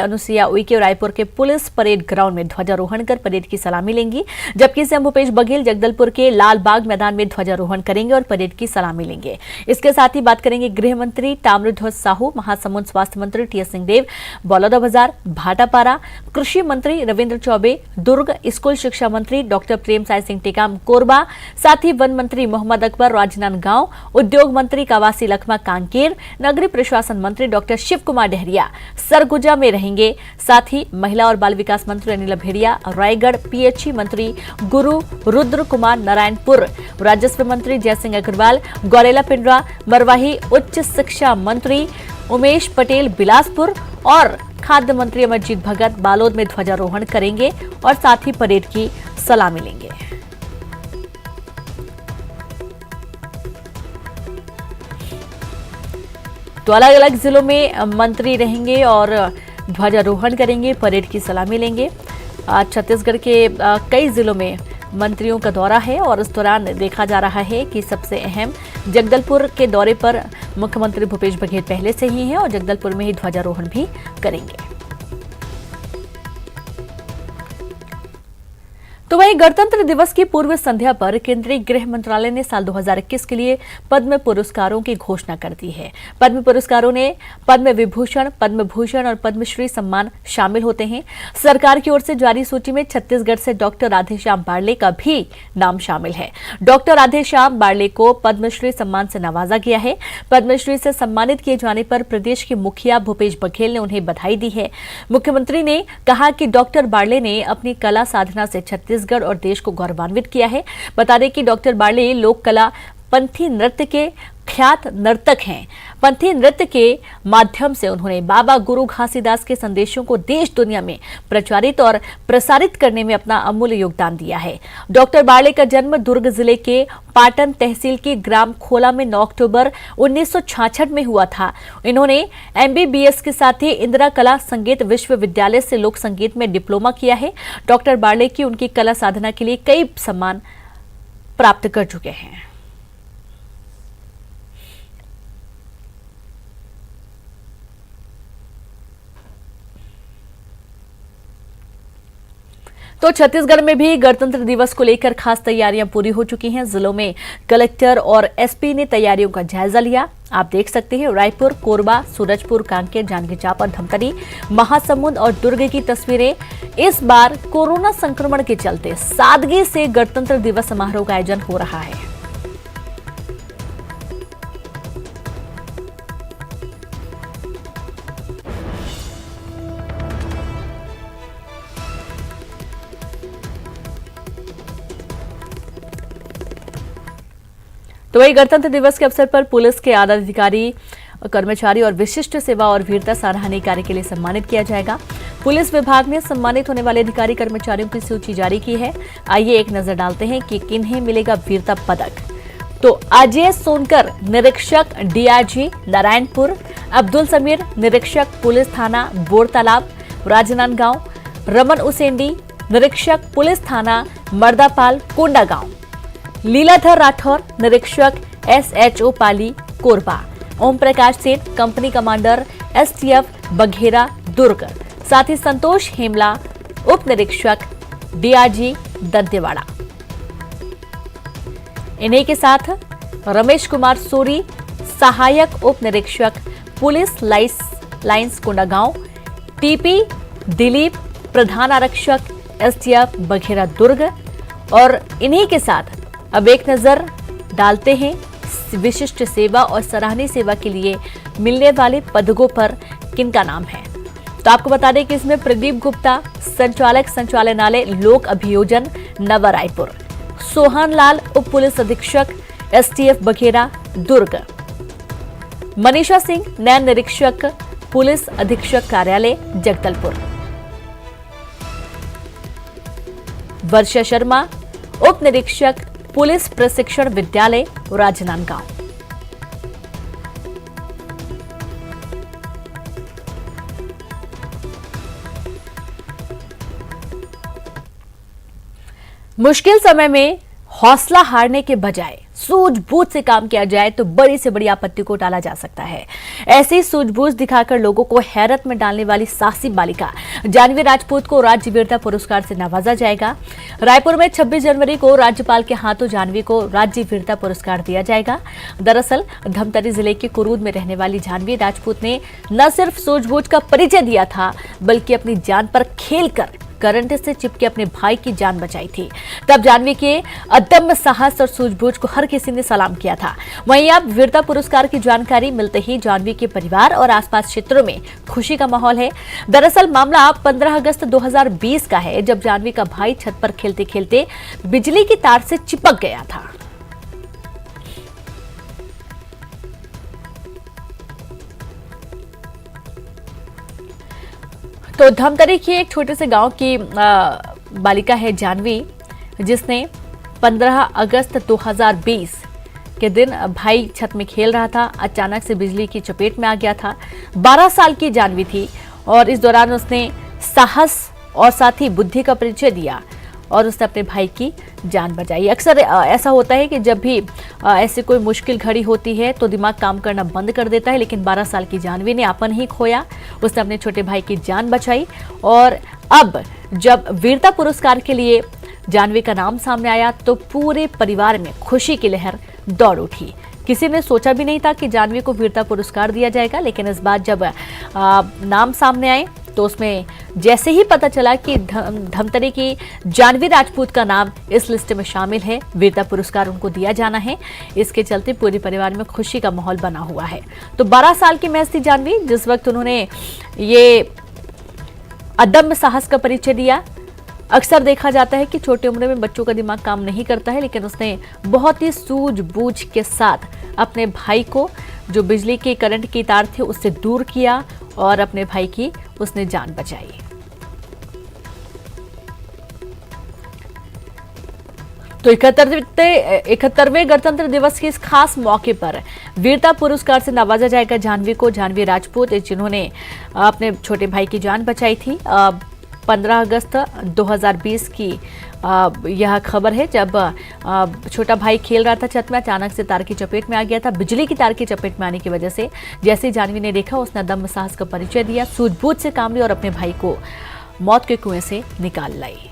अनुसुईया उइके रायपुर के police parade ground में ध्वजारोहण कर परेड की सलामी लेंगी, जबकि सीएम भूपेश बघेल जगदलपुर के लाल बाग मैदान में ध्वजारोहण करेंगे और परेड की सलामी लेंगे। इसके साथ ही बात करेंगे गृह मंत्री ताम्रध्वज साहू, महासमुंद स्वास्थ्य मंत्री टीएस सिंहदेव, बलौदाबाजार, भाटापारा, कृषि मंत्री रविंद्र चौबे, दुर्ग, स्कूल शिक्षा मंत्री डॉक्टर प्रेमसाय सिंह टेकाम कोरबा, साथ ही वन मंत्री मोहम्मद अकबर राजनांदगांव, उद्योग मंत्री कवासी लखमा कांकेर, नगरीय प्रशासन मंत्री डॉक्टर शिव कुमार डहरिया सरगुजा में रहेंगे। साथ ही महिला और बाल विकास मंत्री अनिला भेड़िया रायगढ़, पीएचई मंत्री गुरु रुद्र कुमार नारायणपुर, राजस्व मंत्री जयसिंह अग्रवाल गौरेला पिंडरा, मरवाही उच्च शिक्षा मंत्री उमेश पटेल बिलासपुर और खाद्य मंत्री अमरजीत भगत बालोद में ध्वजारोहण करेंगे और साथ ही परेड की सलामी लेंगे। तो अलग अलग जिलों में मंत्री रहेंगे और ध्वजारोहण करेंगे, परेड की सलामी लेंगे। आज छत्तीसगढ़ के कई जिलों में मंत्रियों का दौरा है और इस दौरान देखा जा रहा है कि सबसे अहम जगदलपुर के दौरे पर मुख्यमंत्री भूपेश बघेल पहले से ही हैं और जगदलपुर में ही ध्वजारोहण भी करेंगे। तो वहीं गणतंत्र दिवस की पूर्व संध्या पर केंद्रीय गृह मंत्रालय ने साल 2021 के लिए पद्म पुरस्कारों की घोषणा कर दी है। पद्म पुरस्कारों में पद्म विभूषण, पद्म भूषण और पद्मश्री सम्मान शामिल होते हैं। सरकार की ओर से जारी सूची में छत्तीसगढ़ से डॉक्टर राधेश्याम बारले का भी नाम शामिल है। डॉक्टर राधेश्याम बारले को पद्मश्री सम्मान से नवाजा गया है। पद्मश्री से सम्मानित किए जाने पर प्रदेश के मुखिया भूपेश बघेल ने उन्हें बधाई दी है। मुख्यमंत्री ने कहा कि डॉक्टर बारले ने अपनी कला साधना से छत्तीसगढ़ और देश को गौरवान्वित किया है। बता दें कि डॉक्टर बारले लोक कला पंथी नृत्य के ख्यात नर्तक हैं। पंथी नृत्य के माध्यम से उन्होंने बाबा गुरु घासीदास के संदेशों को देश दुनिया में प्रचारित और प्रसारित करने में अपना अमूल्य योगदान दिया है। डॉक्टर बारले का जन्म दुर्ग जिले के पाटन तहसील के ग्राम खोला में 9 अक्टूबर 1966 में हुआ था। इन्होंने MBBS के साथ ही इंदिरा कला संगीत विश्वविद्यालय से लोक संगीत में डिप्लोमा किया है। डॉक्टर बारले की उनकी कला साधना के लिए कई सम्मान प्राप्त कर चुके हैं। तो छत्तीसगढ़ में भी गणतंत्र दिवस को लेकर खास तैयारियां पूरी हो चुकी हैं। जिलों में कलेक्टर और एसपी ने तैयारियों का जायजा लिया। आप देख सकते हैं रायपुर, कोरबा, सूरजपुर, कांकेर, जांजगीर चांपा, धमतरी, महासमुंद और दुर्ग की तस्वीरें। इस बार कोरोना संक्रमण के चलते सादगी से गणतंत्र दिवस समारोह का आयोजन हो रहा है। तो वही गणतंत्र दिवस के अवसर पर पुलिस के आला अधिकारी, कर्मचारी और विशिष्ट सेवा और वीरता सराहनीय कार्य के लिए सम्मानित किया जाएगा। पुलिस विभाग ने सम्मानित होने वाले अधिकारी कर्मचारियों की सूची जारी की है। आइए एक नजर डालते हैं कि किन्हें मिलेगा वीरता पदक। तो अजय सोनकर निरीक्षक DRG नारायणपुर, अब्दुल समीर निरीक्षक पुलिस थाना बोरतालाब राजनांदगांव, रमन उसेंडी निरीक्षक पुलिस थाना मर्दापाल कोंडागांव, लीलाधर राठौर निरीक्षक SHO पाली कोरबा, ओम प्रकाश सेठ कंपनी कमांडर STF बघेरा दुर्ग, साथ ही संतोष हेमला उप निरीक्षक DRG दंतेवाड़ा। इन्हीं के साथ रमेश कुमार सोरी सहायक उप निरीक्षक police lines Kondagaon, TP Dilip Pradhan आरक्षक STF बघेरा दुर्ग। और इन्हीं के साथ अब एक नजर डालते हैं विशिष्ट सेवा और सराहनीय सेवा के लिए मिलने वाले पदकों पर किनका नाम है। तो आपको बता दें कि इसमें प्रदीप गुप्ता संचालक संचालनालय लोक अभियोजन नवा रायपुर, सोहन लाल उप पुलिस अधीक्षक STF बघेरा दुर्ग, मनीषा सिंह नैन निरीक्षक पुलिस अधीक्षक कार्यालय जगदलपुर, वर्षा शर्मा उप निरीक्षक पुलिस प्रशिक्षण विद्यालय राजनांदगांव। मुश्किल समय में हौसला हारने के बजाय सूझबूझ से काम किया जाए तो बड़ी से बड़ी आपत्ति को टाला जा सकता है। ऐसी सूझबूझ दिखाकर लोगों को हैरत में डालने वाली साहसी बालिका जाह्नवी राजपूत को राज्य वीरता पुरस्कार से नवाजा जाएगा। रायपुर में 26 जनवरी को राज्यपाल के हाथों जाह्नवी को राज्य वीरता पुरस्कार दिया जाएगा। दरअसल धमतरी जिले के कुरूद में रहने वाली जाह्नवी राजपूत ने न सिर्फ सूझबूझ का परिचय दिया था, बल्कि अपनी जान पर खेलकर करंट से चिपके अपने भाई की जान बचाई थी। तब जाह्नवी के अदम्य साहस और सूझबूझ को हर किसी ने सलाम किया था। वहीं अब वीरता पुरस्कार की जानकारी मिलते ही जाह्नवी के परिवार और आसपास क्षेत्रों में खुशी का माहौल है। दरअसल मामला 15 अगस्त 2020 का है, जब जाह्नवी का भाई छत पर खेलते खेलते बिजली की तार से चिपक गया था। तो धमतरी के एक छोटे से गांव की बालिका है जाह्नवी, जिसने 15 अगस्त 2020 के दिन भाई छत में खेल रहा था, अचानक से बिजली की चपेट में आ गया था। 12 साल की जाह्नवी थी और इस दौरान उसने साहस और साथ ही बुद्धि का परिचय दिया और उसने अपने भाई की जान बचाई। अक्सर ऐसा होता है कि जब भी ऐसी कोई मुश्किल घड़ी होती है तो दिमाग काम करना बंद कर देता है, लेकिन 12 साल की जाह्नवी ने अपन ही खोया, उसने अपने छोटे भाई की जान बचाई। और अब जब वीरता पुरस्कार के लिए जाह्नवी का नाम सामने आया तो पूरे परिवार में खुशी की लहर दौड़ उठी। किसी ने सोचा भी नहीं था कि जाह्नवी को वीरता पुरस्कार दिया जाएगा, लेकिन इस बार जब नाम सामने आए तो उसमें जैसे ही पता चला कि धमतरी की जाह्नवी राजपूत का नाम इस लिस्ट में शामिल है, वीरता पुरस्कार उनको दिया जाना है, इसके चलते पूरे परिवार में खुशी का माहौल बना हुआ है। तो 12 साल की महज थी जाह्नवी जिस वक्त उन्होंने ये अदम्य साहस का परिचय दिया। अक्सर देखा जाता है कि छोटी उम्र में बच्चों का दिमाग काम नहीं करता है, लेकिन उसने बहुत ही सूझबूझ के साथ अपने भाई को, जो बिजली के करंट की तार थे, उससे दूर किया और अपने भाई की उसने जान बचाई। तो 71वें गणतंत्र दिवस के इस खास मौके पर वीरता पुरस्कार से नवाजा जाएगा जाह्नवी को। जाह्नवी राजपूत, जिन्होंने अपने छोटे भाई की जान बचाई थी। 15 अगस्त 2020 की यह खबर है, जब छोटा भाई खेल रहा था छत में, अचानक से तार की चपेट में आ गया था। बिजली की तार की चपेट में आने की वजह से जैसे ही जाह्नवी ने देखा, उसने दम साहस का परिचय दिया, सूझबूझ से काम लिया और अपने भाई को मौत के कुएं से निकाल लाई।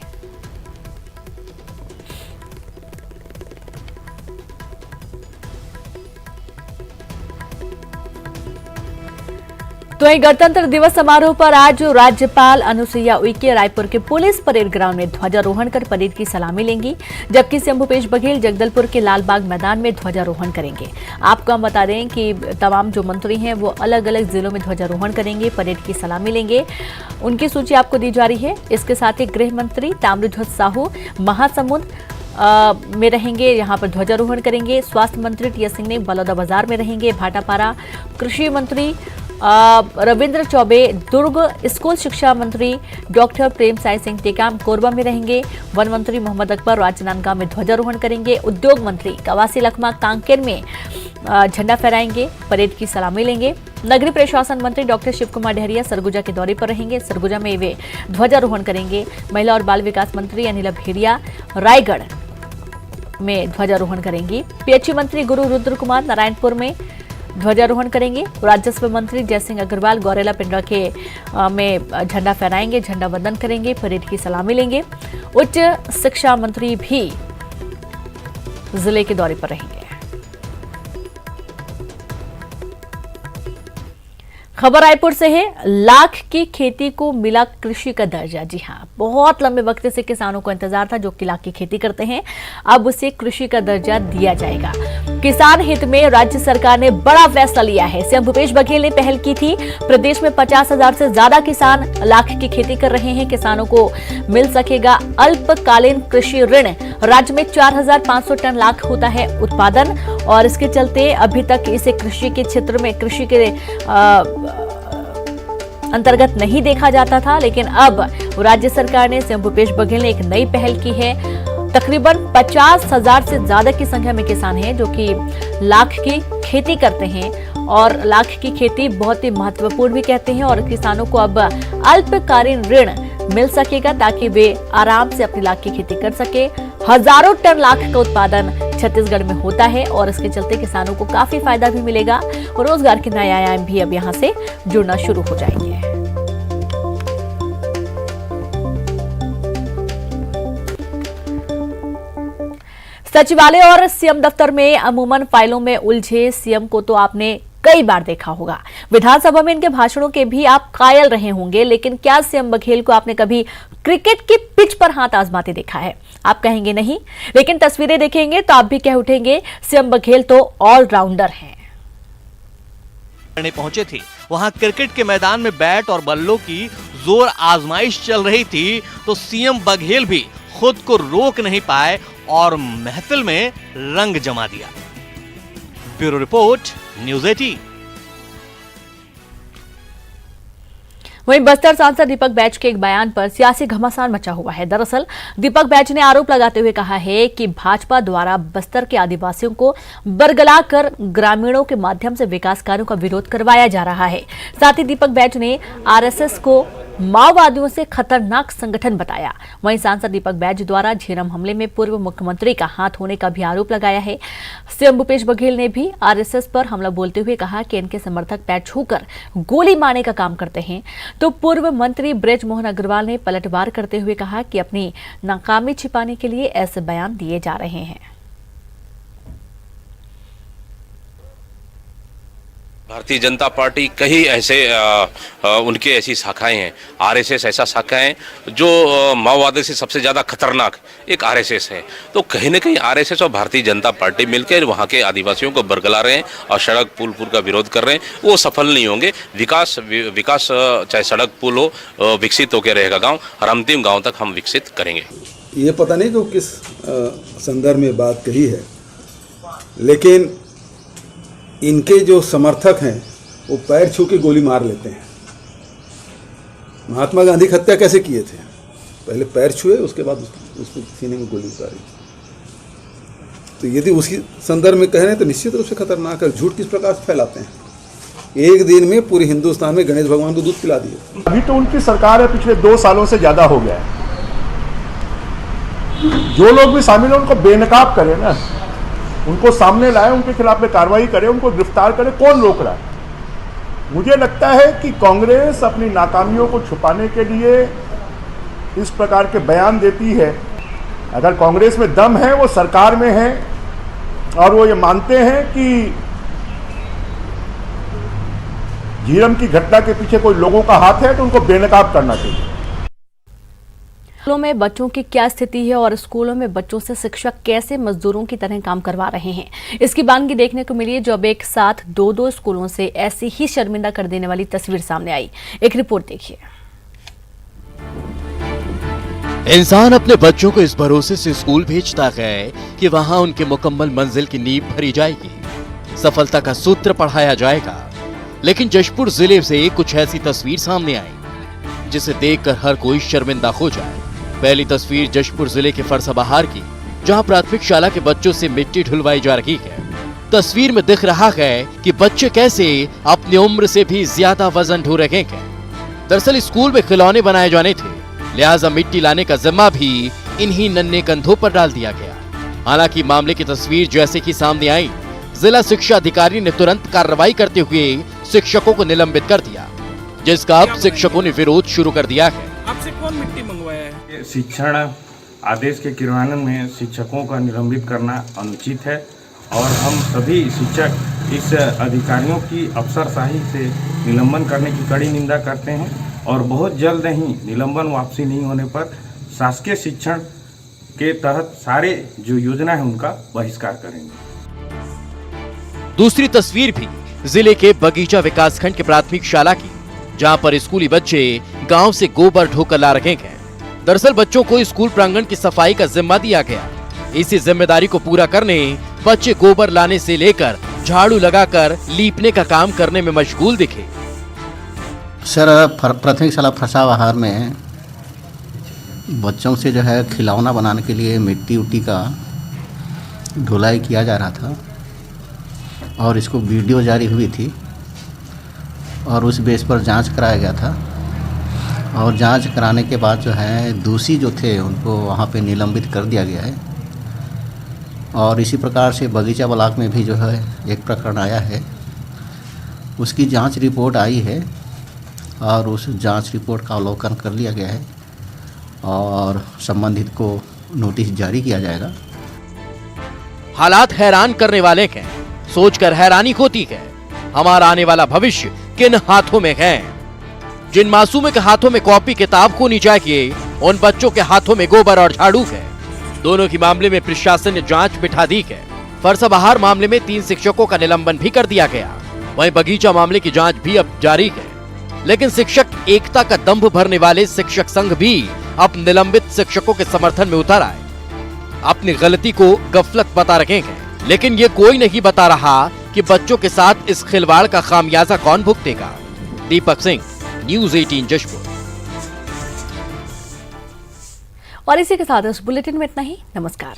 तो वहीं गणतंत्र दिवस समारोह पर आज राज्यपाल अनुसुईया उइके रायपुर के पुलिस परेड ग्राउंड में ध्वजारोहण कर परेड की सलामी लेंगी, जबकि सीएम भूपेश बघेल जगदलपुर के लालबाग मैदान में ध्वजारोहण करेंगे। आपको हम बता दें कि तमाम जो मंत्री हैं वो अलग अलग जिलों में ध्वजारोहण करेंगे, परेड की सलामी लेंगे। उनकी सूची आपको दी जा रही है। इसके साथ ही गृह मंत्री ताम्रध्वज साहू महासमुंद में रहेंगे, यहाँ पर ध्वजारोहण करेंगे। स्वास्थ्य मंत्री टीएस सिंह ने बलौदाबाजार में रहेंगे, भाटापारा। कृषि मंत्री रविंद्र चौबे दुर्ग, स्कूल शिक्षा मंत्री डॉक्टर प्रेम साय सिंह टेकाम कोरबा में रहेंगे। वन मंत्री मोहम्मद अकबर राजनांदगांव में ध्वजारोहण करेंगे। उद्योग मंत्री कवासी लखमा कांकेर में झंडा फहराएंगे, परेड की सलामी लेंगे। नगरीय प्रशासन मंत्री डॉक्टर शिव कुमार डहरिया सरगुजा के दौरे पर रहेंगे, सरगुजा में वे ध्वजारोहण करेंगे। महिला और बाल विकास मंत्री अनिला भेड़िया रायगढ़ में ध्वजारोहण करेंगी। पीएचई मंत्री गुरु रुद्र कुमार नारायणपुर में ध्वजारोहण करेंगे। राजस्व मंत्री जयसिंह अग्रवाल गौरेला पिंडरा के में झंडा फहराएंगे, झंडा वंदन करेंगे, परेड की सलामी लेंगे। उच्च शिक्षा मंत्री भी जिले के दौरे पर रहेंगे। खबर रायपुर से है। लाख की खेती को मिला कृषि का दर्जा। जी हां, बहुत लंबे वक्त से किसानों को इंतजार था जो कि लाख की खेती करते हैं, अब उसे कृषि का दर्जा दिया जाएगा। किसान हित में राज्य सरकार ने बड़ा फैसला लिया है। सीएम भूपेश बघेल ने पहल की थी। प्रदेश में 50,000 से ज्यादा किसान लाख की खेती कर रहे हैं। किसानों को मिल सकेगा अल्पकालीन कृषि ऋण। राज्य में 4,500 टन लाख होता है उत्पादन और इसके चलते अभी तक इसे कृषि के क्षेत्र में, कृषि के अंतर्गत नहीं देखा जाता था, लेकिन अब राज्य सरकार ने, सीएम भूपेश बघेल ने एक नई पहल की है। तकरीबन 50,000 से ज्यादा की संख्या में किसान हैं जो कि लाख की खेती करते हैं और लाख की खेती बहुत ही महत्वपूर्ण भी कहते हैं और किसानों को अब अल्पकालीन ऋण मिल सकेगा ताकि वे आराम से अपनी लाख की खेती कर सके। हजारों टन लाख का उत्पादन छत्तीसगढ़ में होता है और इसके चलते किसानों को काफी फायदा भी मिलेगा और रोजगार के नए आयाम भी अब यहाँ से जुड़ना शुरू हो जाएंगे। सचिवालय और सीएम दफ्तर में अमूमन फाइलों में उलझे सीएम को तो आपने कई बार देखा होगा। विधानसभा में इनके भाषणों के भी आप कायल रहे होंगे, लेकिन क्या सीएम बघेल को आपने कभी क्रिकेट की पिच पर हाथ आजमाते देखा है? आप कहेंगे नहीं, लेकिन तस्वीरें देखेंगे तो आप भी कह उठेंगे सीएम बघेल तो ऑलराउंडर हैं। पहुंचे थे, वहां क्रिकेट के मैदान में बैट और बल्लों की जोर आजमाइश चल रही थी, तो सीएम बघेल भी खुद को रोक नहीं पाए और महफिल में रंग जमा दिया। Bureau report, news 18। वहीं बस्तर सांसद दीपक बैज के एक बयान पर सियासी घमासान मचा हुआ है। दरअसल दीपक बैज ने आरोप लगाते हुए कहा है कि भाजपा द्वारा बस्तर के आदिवासियों को बरगलाकर ग्रामीणों के माध्यम से विकास कार्यों का विरोध करवाया जा रहा है। साथ ही दीपक बैज ने आरएसएस को माओवादियों से खतरनाक संगठन बताया। वहीं सांसद दीपक बैज द्वारा झीरम हमले में पूर्व मुख्यमंत्री का हाथ होने का भी आरोप लगाया है। सीएम भूपेश बघेल ने भी आरएसएस पर हमला बोलते हुए कहा कि इनके समर्थक पैर छूकर गोली मारने का काम करते हैं। तो पूर्व मंत्री ब्रज मोहन अग्रवाल ने पलटवार करते हुए कहा कि अपनी नाकामी छिपाने के लिए ऐसे बयान दिए जा रहे हैं। भारतीय जनता पार्टी कई ऐसे उनके ऐसी शाखाएं हैं, आरएसएस ऐसा शाखा है जो माओवादी से सबसे ज़्यादा खतरनाक एक आरएसएस है। तो कहीं ना कहीं आरएसएस और भारतीय जनता पार्टी मिलकर वहाँ के आदिवासियों को बरगला रहे हैं और सड़क पुल का विरोध कर रहे हैं। वो सफल नहीं होंगे। विकास चाहे सड़क पुल हो, विकसित होकर रहेगा गाँव और अंतिम गाँव तक हम विकसित करेंगे। ये पता नहीं कि किस संदर्भ में बात कही है, लेकिन इनके जो समर्थक हैं वो पैर छू के गोली मार लेते हैं। महात्मा गांधी की हत्या कैसे किए थे? पहले पैर छुए, उसके बाद उसको सीने में गोली उतारी। तो यदि उसी संदर्भ में कह रहे हैं तो निश्चित रूप से खतरनाक है। झूठ किस प्रकार से फैलाते हैं? एक दिन में पूरे हिंदुस्तान में गणेश भगवान को दूध पिला दिए। अभी तो उनकी सरकार है, पिछले 2 सालों से ज्यादा हो गया है। जो लोग भी शामिल हैं उनको बेनकाब करें ना, उनको सामने लाए, उनके खिलाफ में कार्रवाई करे, उनको गिरफ्तार करे। कौन रोक रहा है? मुझे लगता है कि कांग्रेस अपनी नाकामियों को छुपाने के लिए इस प्रकार के बयान देती है। अगर कांग्रेस में दम है, वो सरकार में है और वो ये मानते हैं कि झीरम की घटना के पीछे कोई लोगों का हाथ है, तो उनको बेनकाब करना चाहिए। स्कूलों में बच्चों की क्या स्थिति है और स्कूलों में बच्चों से शिक्षक कैसे मजदूरों की तरह काम करवा रहे हैं, इसकी बानगी देखने को मिली जब एक साथ 2 स्कूलों से ऐसी ही शर्मिंदा कर देने वाली तस्वीर सामने आई। एक रिपोर्ट देखिए। इंसान अपने बच्चों को इस भरोसे से स्कूल भेजता है कि वहां उनके मुकम्मल मंजिल की नींव भरी जाएगी, सफलता का सूत्र पढ़ाया जाएगा। लेकिन जशपुर जिले से कुछ ऐसी तस्वीर सामने आई जिसे देखकर हर कोई शर्मिंदा हो जाए। पहली तस्वीर जशपुर जिले के फरसाबहार की, जहां प्राथमिक शाला के बच्चों से मिट्टी ढुलवाई जा रही है। तस्वीर में दिख रहा है कि बच्चे कैसे अपनी उम्र से भी ज्यादा वजन ढो रहे हैं। दरअसल स्कूल में खिलौने बनाए जाने थे, लिहाजा मिट्टी लाने का जिम्मा भी इन्हीं नन्हे कंधों पर डाल दिया गया। हालांकि मामले की तस्वीर जैसे कि सामने आई, जिला शिक्षा अधिकारी ने तुरंत कार्रवाई करते हुए शिक्षकों को निलंबित कर दिया, जिसका अब शिक्षकों ने विरोध शुरू कर दिया है। आपसे कौन मिट्टी मंगवाया है? शिक्षण आदेश के क्रियान्वयन में शिक्षकों का निलंबित करना अनुचित है और हम सभी शिक्षक इस अधिकारियों की अफसरशाही से निलंबन करने की कड़ी निंदा करते हैं और बहुत जल्द ही निलंबन वापसी नहीं होने पर शासकीय शिक्षण के तहत सारे जो योजना है उनका बहिष्कार करेंगे। दूसरी तस्वीर भी जिले के बगीचा विकासखंड के प्राथमिक शाला की, जहां पर स्कूली बच्चे गांव से गोबर ढोकर ला रहे हैं। दरअसल बच्चों को स्कूल प्रांगण की सफाई का जिम्मा दिया गया। इसी जिम्मेदारी को पूरा करने बच्चे गोबर लाने से लेकर झाड़ू लगाकर लीपने का काम करने में मशगूल दिखे। सर, प्राथमिक शाला फरसाबहार में बच्चों से जो है खिलौना बनाने के लिए मिट्टी उट्टी का ढुलाई किया जा रहा था और इसको वीडियो जारी हुई थी और उस बेस पर जांच कराया गया था और जांच कराने के बाद जो है दोषी जो थे उनको वहाँ पे निलंबित कर दिया गया है और इसी प्रकार से बगीचा ब्लॉक में भी जो है एक प्रकरण आया है, उसकी जांच रिपोर्ट आई है और उस जांच रिपोर्ट का अवलोकन कर लिया गया है और संबंधित को नोटिस जारी किया जाएगा। हालात हैरान करने वाले हैं, सोचकर हैरानी होती है हमारा आने वाला भविष्य किन हाथों में है। जिन मासूमों के हाथों में कॉपी किताब होनी चाहिए, उन बच्चों के हाथों में गोबर और झाड़ू है। दोनों की मामले में प्रशासन ने जांच बिठा दी है। फरसाबहार मामले में 3 शिक्षकों का निलंबन भी कर दिया गया। वहीं बगीचा मामले की जांच भी अब जारी है। लेकिन शिक्षक एकता का दंभ भरने वाले शिक्षक संघ भी अब निलंबित शिक्षकों के समर्थन में उतर आए। अपनी गलती को गफलत बता रहे हैं, लेकिन ये कोई नहीं बता रहा कि बच्चों के साथ इस खिलवाड़ का खामियाजा कौन भुगतेगा। दीपक सिंह, न्यूज़ 18 जशपुर। और इसी के साथ इस बुलेटिन में इतना ही। नमस्कार।